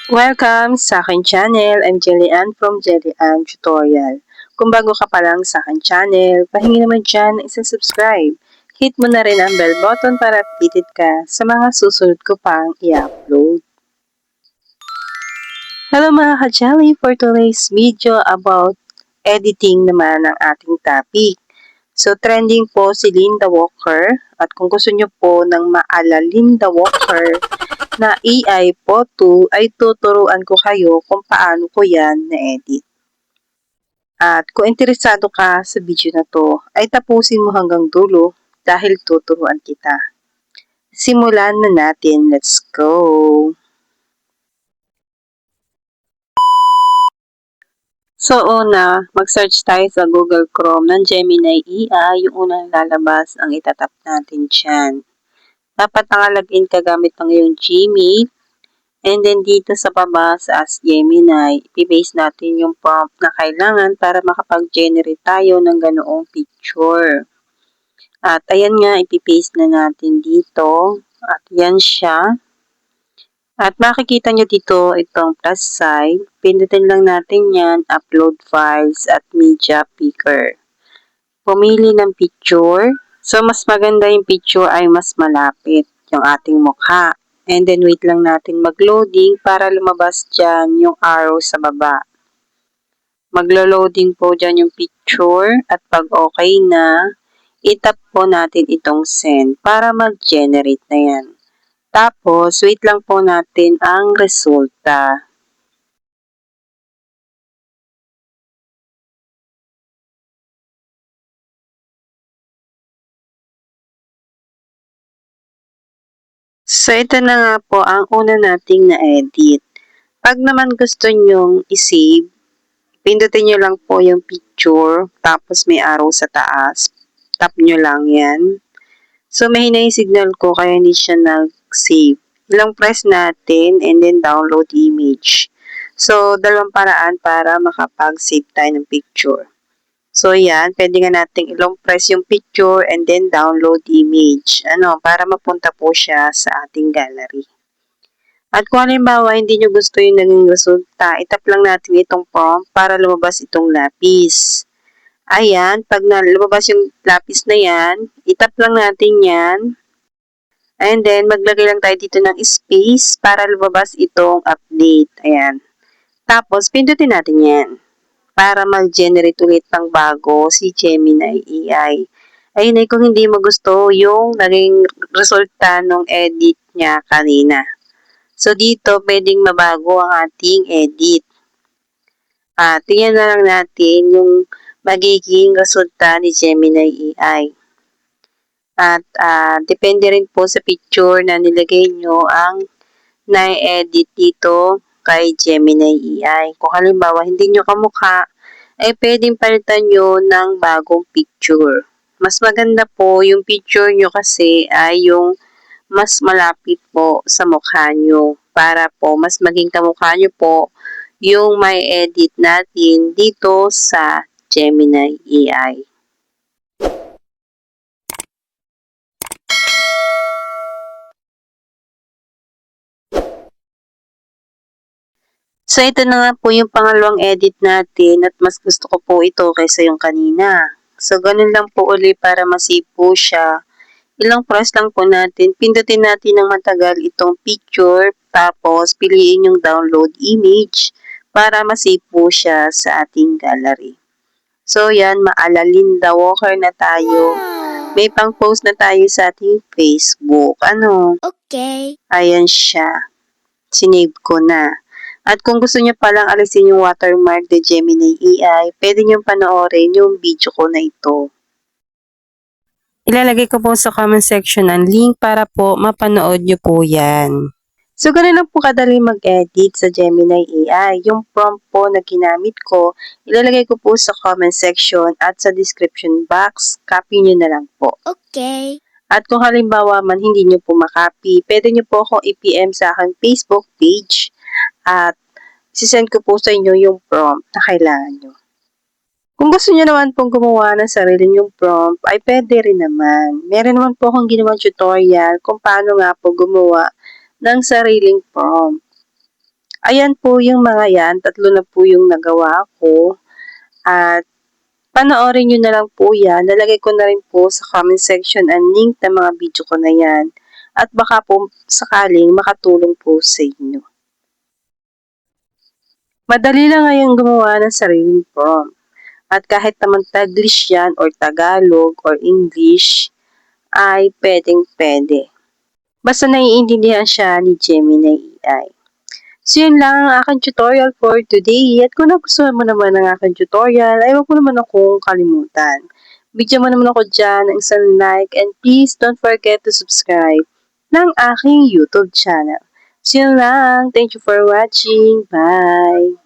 Welcome sa aking channel. I'm Jelly-Ann from Jelly-Ann Tutorial. Kung bago ka pa lang sa aking channel, pahingi naman dyan ng isang subscribe. Hit mo na rin ang bell button para updated ka sa mga susunod ko pang i-upload. Hello mga ka-Jelly, for today's video about editing naman ang ating topic. So, trending po si Linda Walker. At kung gusto nyo po ng maala Linda Walker na AI photo, ay tuturuan ko kayo kung paano ko yan na-edit. At kung interesado ka sa video na to, ay tapusin mo hanggang dulo dahil tuturuan kita. Simulan na natin. Let's go! So, una, mag-search tayo sa Google Chrome ng Gemini AI. Yung unang lalabas ang itatap natin dyan. Dapat nakalagin ka gamit ng iyong Gmail. And then dito sa baba sa Ask Gemini, i-base natin yung prompt na kailangan para makapag-generate tayo ng ganoong picture. At ayan nga, ipipaste na natin dito. At yan siya. At makikita nyo dito itong plus sign. Pindutin lang natin yan, upload files at media picker. Pumili ng picture. So, mas maganda yung picture ay mas malapit yung ating mukha. And then, wait lang natin mag-loading para lumabas dyan yung arrow sa baba. Maglo-loading po dyan yung picture at pag okay na, itap po natin itong send para mag-generate na yan. Tapos, wait lang po natin ang resulta. So, ito na nga po ang una nating na-edit. Pag naman gusto nyong i-save, pindutin nyo lang po yung picture, tapos may arrow sa taas. Tap nyo lang yan. So, mahina yung signal ko, kaya hindi siya nag-save. Ilang press natin, and then download image. So, dalawang paraan para makapag-save tayo ng picture. So, yan. Pwede nga natin ilong press yung picture and then download image. Para mapunta po siya sa ating gallery. At kung halimbawa, hindi nyo gusto yung naging resulta, itap lang natin itong prompt para lumabas itong lapis. Ayan. Pag lumabas yung lapis na yan, itap lang natin yan. And then, maglagay lang tayo dito ng space para lumabas itong update. Ayan. Tapos, pindutin natin yan para mag-generate ulit ng bago si Gemini AI. Ayun ay kung hindi mo gusto yung naging resulta ng edit niya kanina. So, dito pwedeng mabago ang ating edit. Tingnan na lang natin yung magiging resulta ni Gemini AI. At depende rin po sa picture na nilagay nyo ang na-edit dito kay Gemini AI. Kung halimbawa hindi nyo kamukha, ay pwedeng palitan nyo ng bagong picture. Mas maganda po yung picture nyo kasi ay yung mas malapit po sa mukha nyo para po mas maging kamukha nyo po yung may edit natin dito sa Gemini AI. So, ito na nga po yung pangalawang edit natin at mas gusto ko po ito kaysa yung kanina. So, ganun lang po uli para masave po siya. Ilang press lang po natin. Pindutin natin ng matagal itong picture. Tapos, piliin yung download image para masave po siya sa ating gallery. So, yan. Maala Linda Walker na tayo. May pang-post na tayo sa ating Facebook. Okay. Ayan siya. Sinave ko na. At kung gusto niyo palang alisin yung watermark ni Gemini AI, pwede niyo panoorin yung video ko na ito. Ilalagay ko po sa comment section ang link para po mapanood niyo po yan. So, ganun lang po kadali mag-edit sa Gemini AI. Yung prompt po na ginamit ko, ilalagay ko po sa comment section at sa description box. Copy niyo na lang po. Okay. At kung halimbawa man hindi niyo po makopy, pwede niyo po akong i-PM sa aking Facebook page at sisend ko po sa inyo yung prompt na kailangan nyo. Kung gusto nyo naman pong gumawa ng sarili nyong prompt, ay pwede rin naman. Meron naman po akong ginawang tutorial kung paano nga po gumawa ng sariling prompt. Ayan po yung mga yan, 3 na po yung nagawa ko at panoorin nyo na lang po yan. Nalagay ko na rin po sa comment section ang link ng mga video ko na yan at baka po sakaling makatulong po sa inyo. Madali lang ngayong gumawa ng sariling prompt. At kahit naman Taglish yan or Tagalog or English, ay pwedeng-pwede. Basta naiintindihan siya ni Gemini AI. So yun lang ang aking tutorial for today. At kung nagustuhan mo naman ang aking tutorial, ay huwag mo naman akong kalimutan. Bigyan mo naman ako dyan ng isang like and please don't forget to subscribe ng aking YouTube channel. So yun lang. Thank you for watching. Bye!